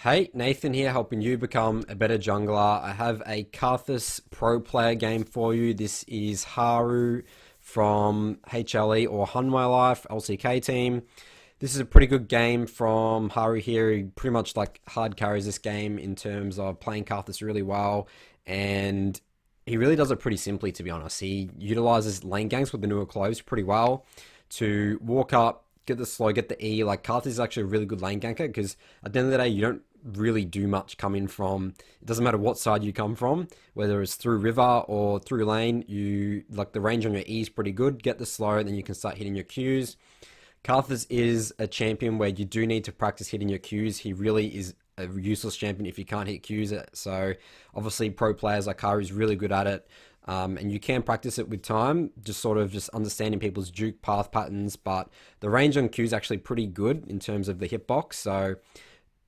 Hey, Nathan here, helping you become a better jungler. I have a Karthus Pro Player game for you. This is Haru from HLE or Hun My Life LCK team. This is a pretty good game from Haru here. He pretty much like hard carries this game in terms of playing Karthus really well, and he really does it pretty simply, to be honest. He utilizes lane ganks with the newer clothes pretty well to walk up, get the slow, get the E. Like Karthus is actually a really good lane ganker because at the end of the day, you don't really do much coming from. It doesn't matter what side you come from, whether it's through river or through lane. You like the range on your E is pretty good. Get the slow, and then you can start hitting your Qs. Karthus is a champion where you do need to practice hitting your Qs. He really is a useless champion if you can't hit Qs. So obviously pro players like Haru is really good at it. And you can practice it with time, just sort of just understanding people's juke path patterns. But the range on Q is actually pretty good in terms of the hitbox. So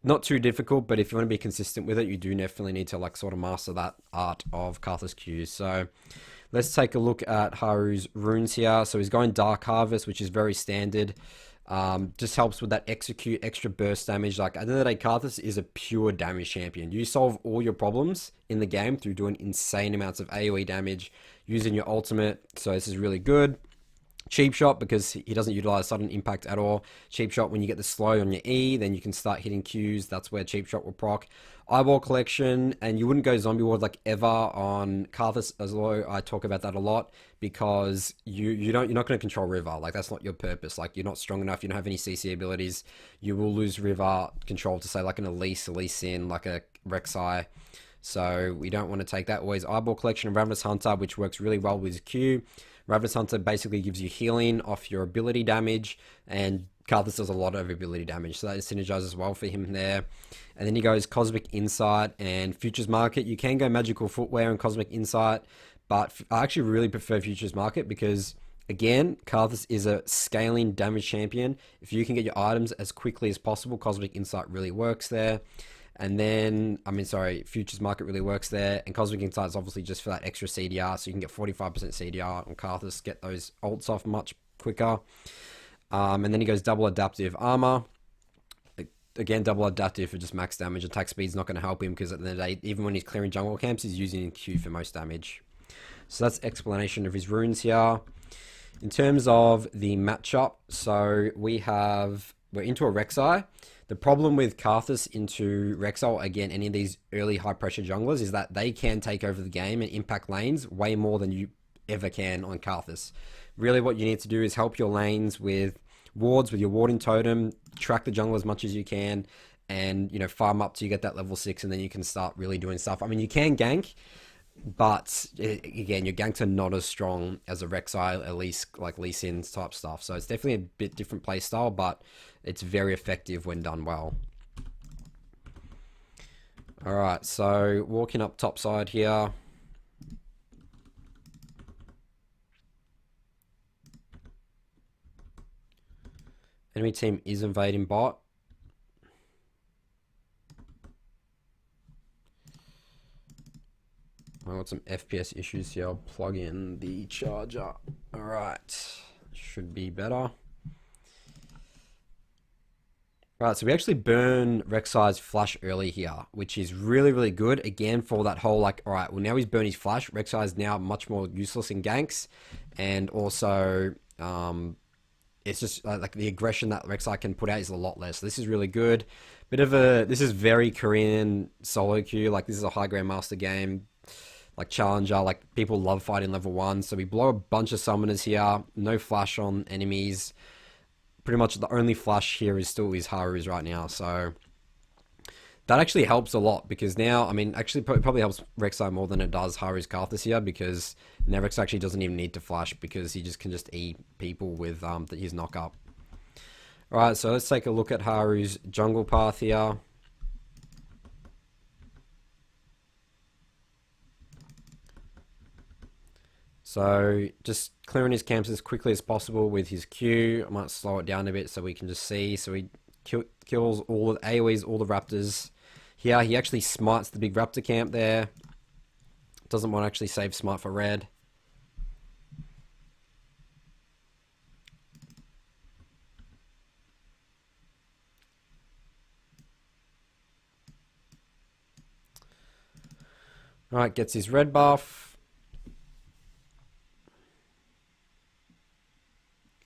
not too difficult, but if you want to be consistent with it, you do definitely need to like sort of master that art of Karthus Qs. So let's take a look at Haru's runes here. So he's going Dark Harvest, which is very standard. Just helps with that execute extra burst damage. Like at the end of the day, Karthus is a pure damage champion. You solve all your problems in the game through doing insane amounts of AoE damage using your ultimate. So this is really good. Cheap shot because he doesn't utilize sudden impact at all. Cheap shot when you get the slow on your E, then you can start hitting Qs. That's where cheap shot will proc. Eyeball collection, and you wouldn't go zombie ward like ever on Karthus, as though I talk about that a lot because you're not going to control river. Like that's not your purpose. Like you're not strong enough. You don't have any CC abilities. You will lose river control to say like an Elise in like a Rek'Sai. So we don't want to take that. Always eyeball collection and Ravenous Hunter, which works really well with Q. Ravenous Hunter basically gives you healing off your ability damage, and Karthus does a lot of ability damage, so that synergizes well for him there. And then he goes Cosmic Insight and Futures Market. You can go Magical Footwear and Cosmic Insight, but I actually really prefer Futures Market because, again, Karthus is a scaling damage champion. If you can get your items as quickly as possible, Cosmic Insight really works there. And then, Futures Market really works there. And Cosmic Insight is obviously just for that extra CDR. So you can get 45% CDR on Karthus, get those ults off much quicker. And then he goes Double Adaptive Armor. Again, Double Adaptive for just max damage. Attack speed's not going to help him because at the end of the day, even when he's clearing jungle camps, he's using Q for most damage. So that's explanation of his runes here. In terms of the matchup, so we're into a Rek'Sai. The problem with Karthus into Rek'Sai, again, any of these early high pressure junglers, is that they can take over the game and impact lanes way more than you ever can on Karthus. Really what you need to do is help your lanes with wards, with your warding totem, track the jungle as much as you can, and farm up till you get that level 6, and then you can start really doing stuff. I mean, you can gank, but again, your ganks are not as strong as a Rek'Sai, at least like Lee Sin's type stuff. So it's definitely a bit different play style, but it's very effective when done well. Alright, so walking up top side here. Enemy team is invading bot. I got some FPS issues here. I'll plug in the charger. Alright, should be better. Right, so we actually burn Rek'Sai's flash early here, which is really, really good. Again, for that whole like, all right, well now he's burned his flash. Rek'Sai is now much more useless in ganks, and also it's just like the aggression that Rek'Sai can put out is a lot less. This is really good. This is very Korean solo queue. Like this is a high Grandmaster game, like Challenger. Like people love fighting level 1. So we blow a bunch of summoners here. No flash on enemies. Pretty much the only flash here is still his Haru's right now, so that actually helps a lot because now, I mean, actually probably helps Rek'Sai more than it does Haru's Karthus here because now Rek'Sai actually doesn't even need to flash because he just can just eat people with his knock up. Alright, so let's take a look at Haru's jungle path here. So just clearing his camps as quickly as possible with his Q. I might slow it down a bit so we can just see. So he kills all the AoEs, all the raptors. Here he actually smites the big raptor camp there. Doesn't want to actually save smite for red. Alright, gets his red buff.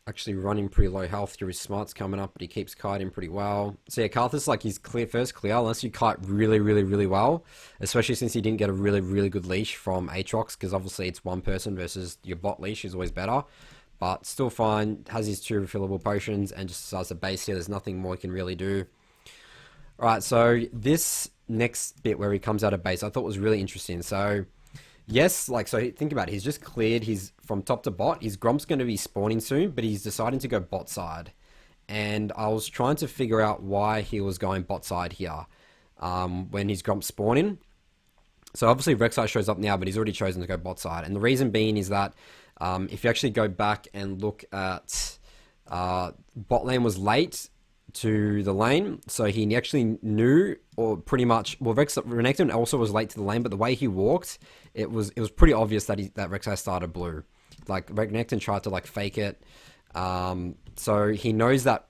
Actually running pretty low health through his smarts coming up, but he keeps kiting pretty well. So yeah, Karthus, like, he's first clear, unless you kite really, really, really well. Especially since he didn't get a really, really good leash from Aatrox, because obviously it's one person versus your bot leash is always better. But still fine, has his 2 refillable potions, and just decides to base here. There's nothing more he can really do. Alright, so this next bit where he comes out of base, I thought was really interesting. So yes, like, so think about it. He's just cleared his from top to bot. His Gromp's going to be spawning soon, but he's deciding to go bot side. And I was trying to figure out why he was going bot side here when his Gromp's spawning. So obviously Rek'Sai shows up now, but he's already chosen to go bot side. And the reason being is that if you actually go back and look at bot lane was late to the lane, so he actually knew, or pretty much, well, Renekton also was late to the lane, but the way he walked, it was pretty obvious that that Rek'Sai started blue. Like, Renekton tried to like fake it, so he knows that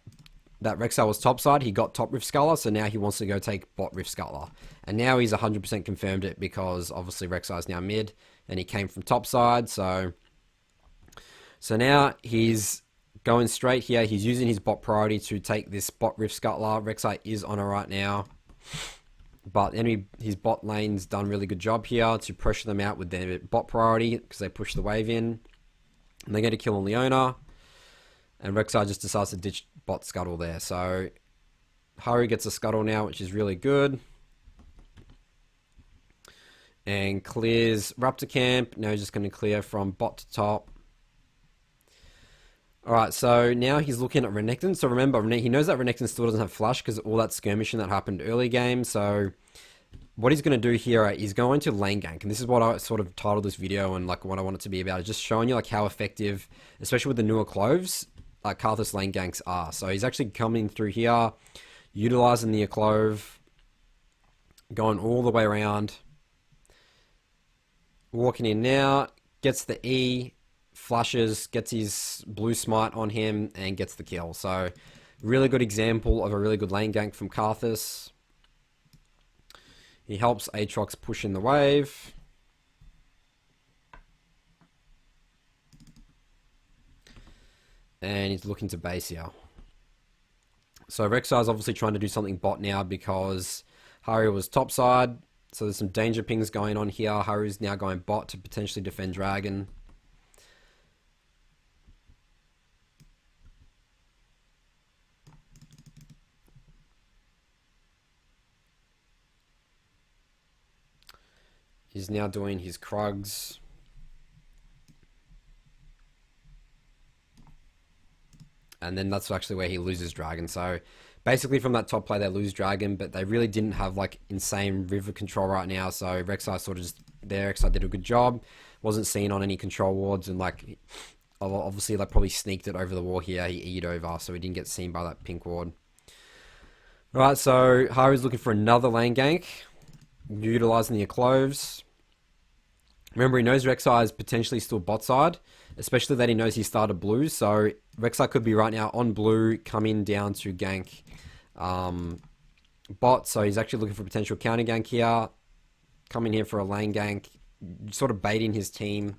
Rek'Sai was top side. He got top Rift Sculler, so now he wants to go take bot Rift Sculler, and now he's 100% confirmed it because obviously Rek'Sai is now mid, and he came from top side, so now he's going straight here. He's using his bot priority to take this bot Rift Scuttler. Rek'Sai is on it right now. But anyway, his bot lane's done a really good job here to pressure them out with their bot priority because they push the wave in. And they get a kill on Leona. And Rek'Sai just decides to ditch bot Scuttle there. So Haru gets a Scuttle now, which is really good. And clears Raptor Camp. Now he's just going to clear from bot to top. Alright, so now he's looking at Renekton. So remember, he knows that Renekton still doesn't have flash because of all that skirmishing that happened early game. So what he's going to do here is going to lane gank. And this is what I sort of titled this video, and like what I want it to be about, is just showing you like how effective, especially with the newer cloves, like Karthus lane ganks are. So he's actually coming through here, utilizing the clove, going all the way around, walking in now, gets the E, flashes, gets his blue smite on him, and gets the kill. So really good example of a really good lane gank from Karthus. He helps Aatrox push in the wave. And he's looking to base here. So Rek'Sai is obviously trying to do something bot now because Haru was topside. So there's some danger pings going on here. Haru's now going bot to potentially defend Dragon. He's now doing his Krugs. And then that's actually where he loses Dragon. So basically from that top play, they lose Dragon, but they really didn't have like insane river control right now. So Rek'Sai sort of just there. Rek'Sai did a good job. Wasn't seen on any control wards, and like obviously like probably sneaked it over the wall here. He E'd over, so he didn't get seen by that pink ward. Alright, so Haru's looking for another lane gank, utilizing the cloves. Remember, he knows Rek'Sai is potentially still bot side, especially that he knows he started blue. So Rek'Sai could be right now on blue, coming down to gank bot. So he's actually looking for potential counter gank here, coming here for a lane gank, sort of baiting his team.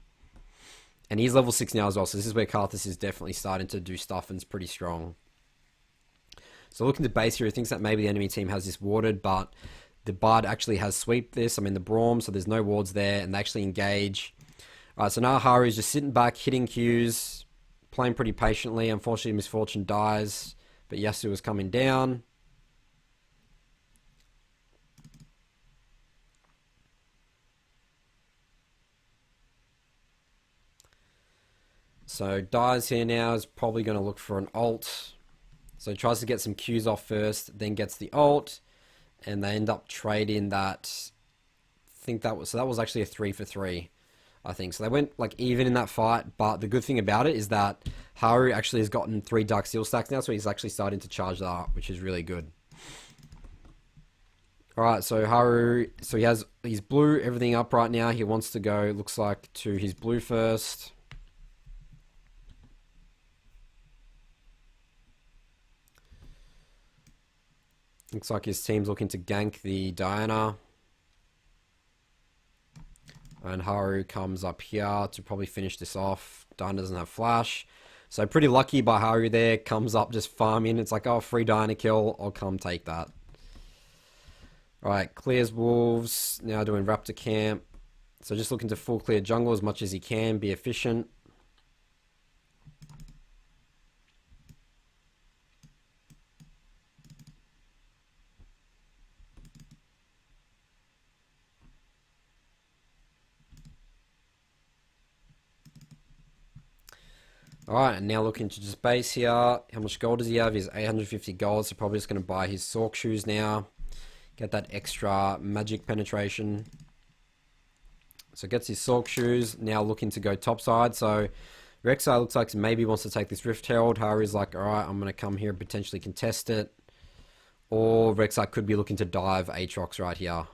And he's level 6 now as well, so this is where Karthus is definitely starting to do stuff and is pretty strong. So looking to base here, he thinks that maybe the enemy team has this warded, but the Bard actually has sweep this. I mean, the Braum, so there's no wards there, and they actually engage. Alright, so now Haru is just sitting back, hitting Qs, playing pretty patiently. Unfortunately, Misfortune dies, but Yasuo is coming down. So dies here now, is probably going to look for an ult. So he tries to get some Qs off first, then gets the ult, and they end up trading that. I think that was actually a 3 for 3, I think. So they went like even in that fight, but the good thing about it is that Haru actually has gotten 3 Dark Steel stacks now, so he's actually starting to charge that up, which is really good. Alright, so Haru, so he has his blue, everything up right now. He wants to go, looks like, to his blue first. Looks like his team's looking to gank the Diana. And Haru comes up here to probably finish this off. Dyna doesn't have flash. So pretty lucky by Haru there. Comes up just farming. It's like, oh, free Dyna kill. I'll come take that. Alright, clears wolves. Now doing raptor camp. So just looking to full clear jungle as much as he can. Be efficient. Alright, and now looking to just base here. How much gold does he have? He's 850 gold, so probably just going to buy his Sork shoes now. Get that extra magic penetration. So gets his Sork shoes. Now looking to go topside. So Rek'Sai looks like maybe wants to take this Rift Herald. Haru's like, alright, I'm going to come here and potentially contest it. Or Rek'Sai could be looking to dive Aatrox right here.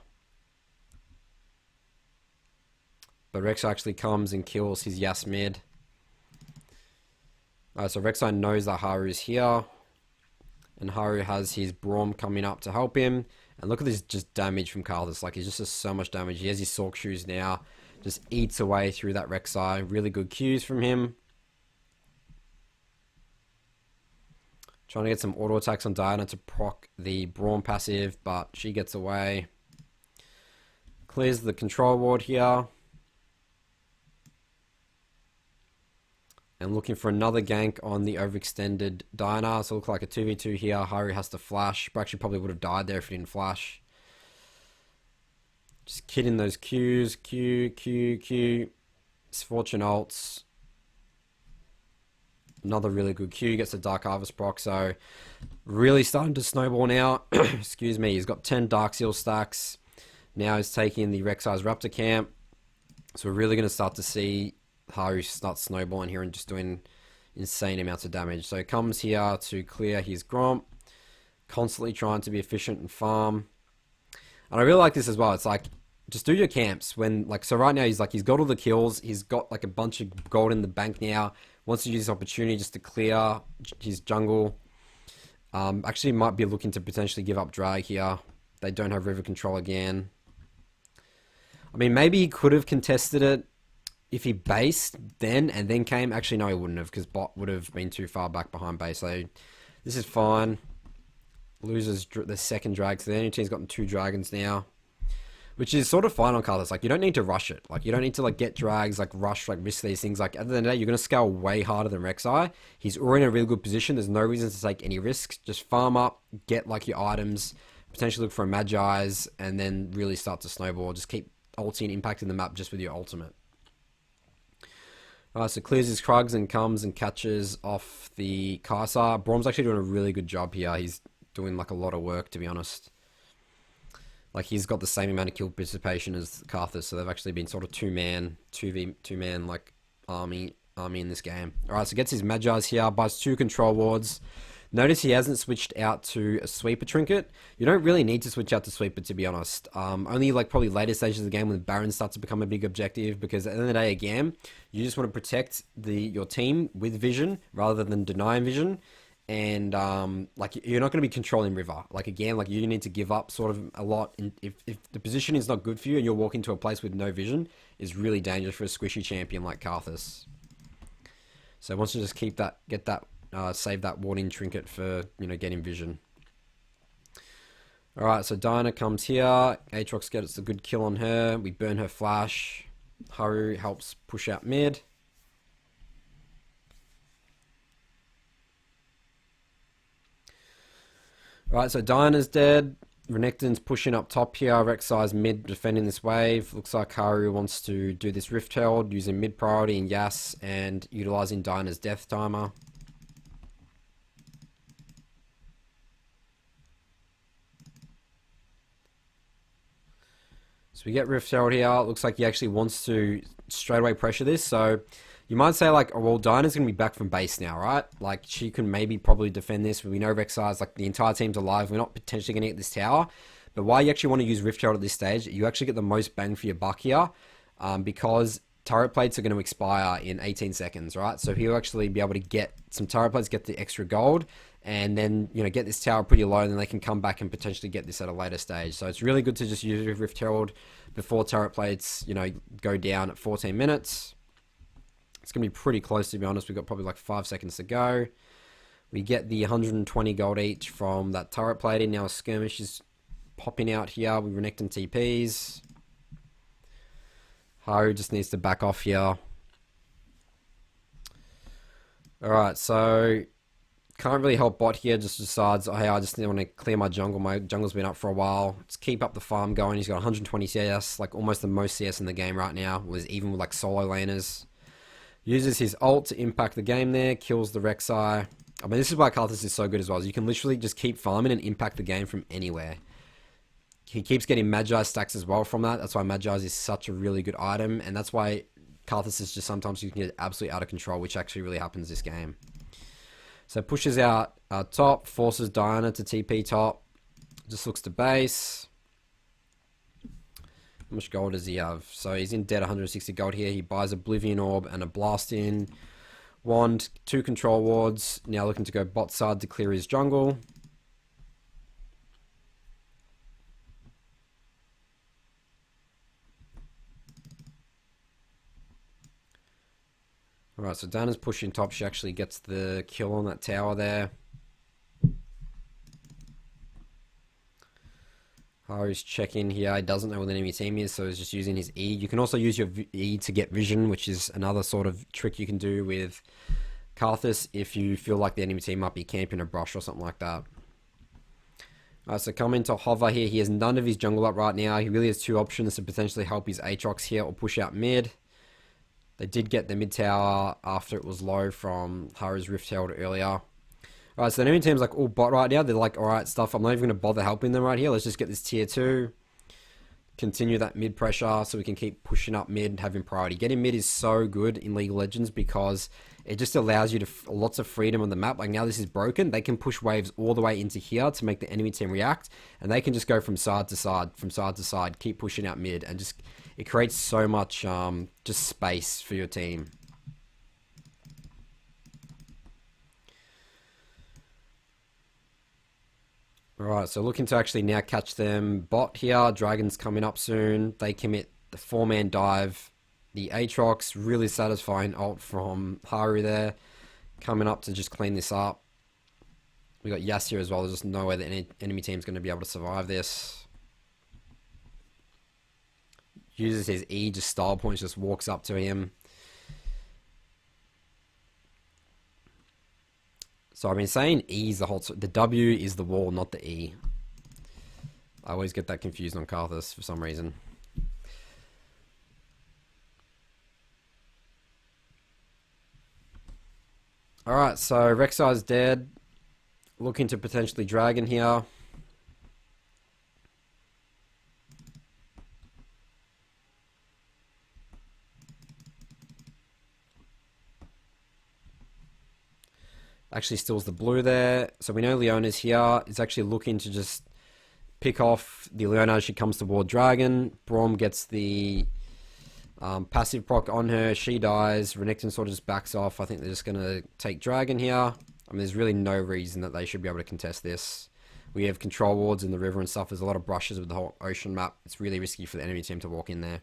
But Rek'Sai actually comes and kills his Yas mid. Alright, so Rek'Sai knows that Haru is here. And Haru has his Braum coming up to help him. And look at this just damage from Karthus. Like, he just does so much damage. He has his Sork shoes now. Just eats away through that Rek'Sai. Really good Qs from him. Trying to get some auto attacks on Diana to proc the Braum passive. But she gets away. Clears the control ward here. And looking for another gank on the overextended Diana. So it looks like a 2v2 here. Haru has to flash. But actually probably would have died there if he didn't flash. Just kidding those Qs. Q. Fortune ults. Another really good Q. Gets the Dark Harvest proc. So really starting to snowball now. Excuse me. He's got 10 Dark Seal stacks. Now he's taking the Rek'Sai's Raptor camp. So we're really going to start to see Haru starts snowballing here and just doing insane amounts of damage. So he comes here to clear his Gromp, constantly trying to be efficient and farm. And I really like this as well. It's like, just do your camps when, like, so right now he's got all the kills. He's got like a bunch of gold in the bank now. Wants to use this opportunity just to clear his jungle. Actually might be looking to potentially give up drag here. They don't have river control again. I mean, maybe he could have contested it if he based then and then came. Actually, no, he wouldn't have, because bot would have been too far back behind base. So this is fine. Loses the second drag. So the enemy team's gotten 2 dragons now, which is sort of fine on Karthus. Like, you don't need to rush it. Like, you don't need to like get drags, like rush, like risk these things. Like, at the end of the day, you're going to scale way harder than Rek'Sai. He's already in a really good position. There's no reason to take any risks. Just farm up, get like your items, potentially look for a Magi's, and then really start to snowball. Just keep ulting and impacting the map just with your ultimate. So clears his Krugs and comes and catches off the Kai'Sa. Braum's actually doing a really good job here. He's doing like a lot of work, to be honest. Like, he's got the same amount of kill participation as Karthus, so they've actually been sort of 2-man like army in this game. Alright, so gets his Magi's here, buys 2 control wards. Notice he hasn't switched out to a sweeper trinket. You don't really need to switch out to sweeper, to be honest. Only like probably later stages of the game when the Baron starts to become a big objective, because at the end of the day, again, you just want to protect your team with vision rather than denying vision. And like, you're not going to be controlling river. Like, again, like, you need to give up sort of a lot. If the position is not good for you and you're walking to a place with no vision, is really dangerous for a squishy champion like Karthus. So wants to just keep that, save that warding trinket for, you know, getting vision. Alright, so Diana comes here. Aatrox gets a good kill on her. We burn her flash. Haru helps push out mid. Alright, so Diana's dead. Renekton's pushing up top here. Rek'Sai's mid defending this wave. Looks like Haru wants to do this Rift Herald using mid priority and Yas and utilizing Diana's death timer. So we get Rift Herald here. Looks like he actually wants to straight away pressure this. So you might say like, oh, well, Diana's going to be back from base now, right? Like, she can maybe probably defend this. We know Rek'Sai's like, the entire team's alive. We're not potentially going to get this tower. But why you actually want to use Rift Herald at this stage, you actually get the most bang for your buck here. Because turret plates are going to expire in 18 seconds, right? So he'll actually be able to get some turret plates, get the extra gold, and then, you know, get this tower pretty low, and then they can come back and potentially get this at a later stage. So it's really good to just use Rift Herald before turret plates, you know, go down at 14 minutes. It's going to be pretty close, to be honest. We've got probably like 5 seconds to go. We get the 120 gold each from that turret plating. Now a skirmish is popping out here. We renect and TPs. Haru just needs to back off here. Alright, so can't really help bot here. Just decides, oh, hey, I just want to clear my jungle. My jungle's been up for a while. Let's keep up the farm going. He's got 120 CS, like almost the most CS in the game right now. Was even with like solo laners. Uses his ult to impact the game there. Kills the Rek'Sai. I mean, this is why Karthus is so good as well. Is you can literally just keep farming and impact the game from anywhere. He keeps getting Magi stacks as well from that. That's why Magi is such a really good item. And that's why Karthus is just sometimes you can get absolutely out of control, which actually really happens this game. So pushes out top, forces Diana to TP top. Just looks to base. How much gold does he have? So he's in debt 160 gold here. He buys Oblivion Orb and a Blast in. Wand, 2 control wards. Now looking to go bot side to clear his jungle. Alright, so Diana's pushing top. She actually gets the kill on that tower there. Haru's checking here. He doesn't know where the enemy team is, so he's just using his E. You can also use your E to get vision, which is another sort of trick you can do with Karthus if you feel like the enemy team might be camping a brush or something like that. Alright, so come into hover here. He has none of his jungle up right now. He really has 2 options to potentially help his Aatrox here or push out mid. They did get the mid tower after it was low from Haru's Rift Herald earlier. Alright, so the enemy team's like all bot right now. They're like, alright, stuff, I'm not even going to bother helping them right here. Let's just get this tier 2. Continue that mid pressure so we can keep pushing up mid and having priority. Getting mid is so good in League of Legends because it just allows you to lots of freedom on the map. Like now this is broken. They can push waves all the way into here to make the enemy team react. And they can just go from side to side, keep pushing out mid. And just it creates so much just space for your team. Alright, so looking to actually now catch them. Bot here, Dragon's coming up soon. They commit the 4-man dive. The Aatrox, really satisfying ult from Haru there. Coming up to just clean this up. We got Yas here as well. There's just no way the enemy team's going to be able to survive this. Uses his E, just style points, just walks up to him. So I've been saying E is the whole... The W is the wall, not the E. I always get that confused on Karthus for some reason. Alright, so Rek'Sai's dead. Looking to potentially Dragon here. Actually steals the blue there. So we know Leona's here. Is actually looking to just pick off the Leona as she comes toward Dragon. Braum gets the passive proc on her. She dies. Renekton sort of just backs off. I think they're just going to take Dragon here. I mean, there's really no reason that they should be able to contest this. We have control wards in the river and stuff. There's a lot of brushes with the whole ocean map. It's really risky for the enemy team to walk in there.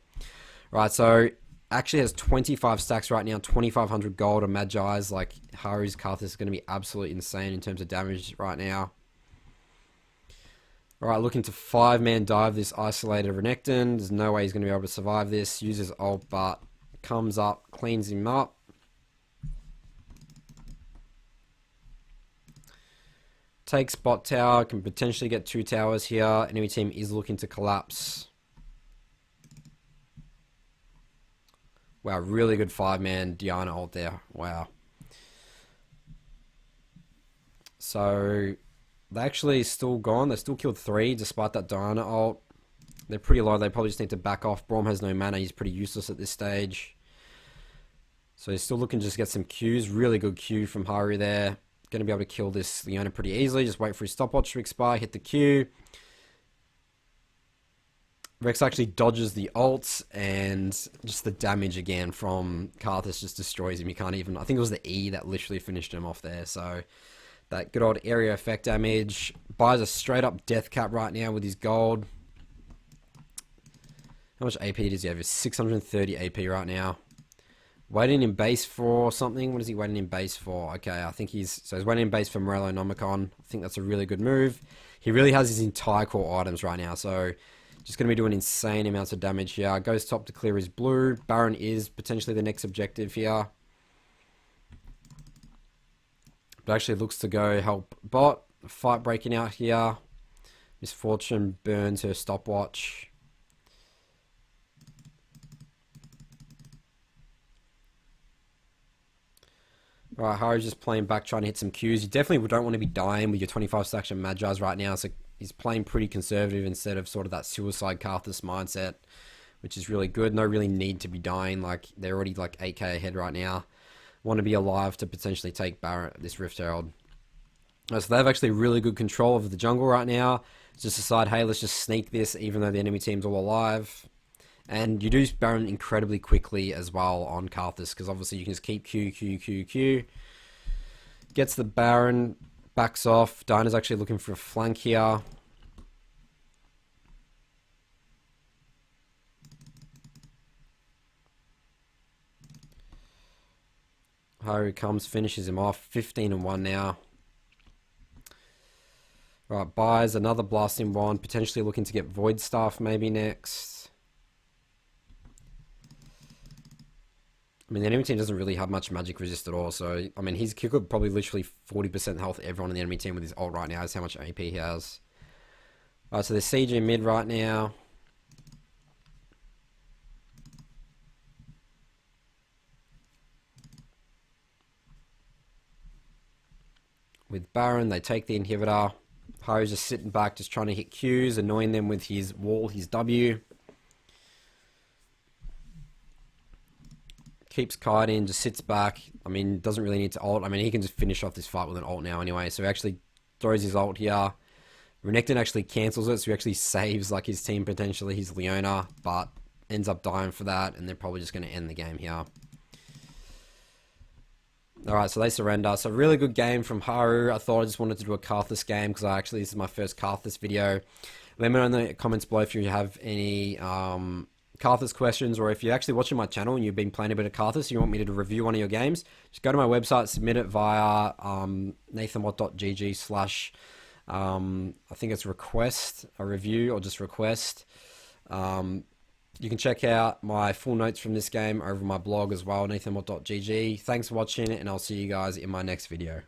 Right, so actually has 25 stacks right now, 2,500 gold on Magi's. Like Haru's Karthus is going to be absolutely insane in terms of damage right now. Alright, looking to 5-man dive this isolated Renekton. There's no way he's going to be able to survive this. Uses ult, but comes up, cleans him up. Takes bot tower, can potentially get 2 towers here. Enemy team is looking to collapse. Wow, really good 5-man Diana ult there. Wow. So they actually still gone. They still killed 3 despite that Diana ult. They're pretty low. They probably just need to back off. Braum has no mana. He's pretty useless at this stage. So he's still looking to just get some Qs. Really good Q from Haru there. Going to be able to kill this Leona pretty easily. Just wait for his stopwatch to expire. Hit the Q. Rex actually dodges the ults, and just the damage again from Karthus just destroys him. You can't even... I think it was the E that literally finished him off there. So That good old area effect damage. Buys a straight up death cap right now with his gold. How much AP does he have? 630 AP right now. Waiting in base for something. What is he waiting in base for? Okay, I think he's waiting in base for Morellonomicon. I think that's a really good move. He really has his entire core items right now, so just going to be doing insane amounts of damage here. Goes top to clear his blue. Baron is potentially the next objective here. But actually looks to go help bot. Fight breaking out here. Misfortune burns her stopwatch. Alright, Haru's just playing back, trying to hit some Qs. You definitely don't want to be dying with your 25 stacks of Magi's right now, so he's playing pretty conservative instead of sort of that suicide Karthus mindset, which is really good. No really need to be dying, like they're already like 8k ahead right now. Want to be alive to potentially take this Rift Herald. So they have actually really good control of the jungle right now. Just decide, hey, let's just sneak this even though the enemy team's all alive. And you do Baron incredibly quickly as well on Karthus, because obviously you can just keep Q. Gets the Baron, backs off. Dinah's actually looking for a flank here. Haru comes, finishes him off. 15-1 now. Right, buys another Blasting Wand, potentially looking to get Void Staff maybe next. I mean, the enemy team doesn't really have much magic resist at all, so, I mean, he could probably literally 40% health everyone in the enemy team with his ult right now. That's how much AP he has. Alright, so there's CG mid right now. With Baron, they take the inhibitor. Haru's just sitting back, just trying to hit Qs, annoying them with his wall, his W. Keeps kite in, just sits back. I mean, doesn't really need to ult. I mean, he can just finish off this fight with an ult now anyway. So he actually throws his ult here. Renekton actually cancels it, so he actually saves like his team potentially, his Leona, but ends up dying for that, and they're probably just going to end the game here. Alright, so they surrender. So really good game from Haru. I thought I just wanted to do a Karthus game, because this is my first Karthus video. Let me know in the comments below if you have any Karthus questions, or if you're actually watching my channel and you've been playing a bit of Karthus and you want me to review one of your games, just go to my website, submit it via nathanwatt.gg/ I think it's request a review, or just request. You can check out my full notes from this game over my blog as well, nathanwatt.gg. Thanks for watching, and I'll see you guys in my next video.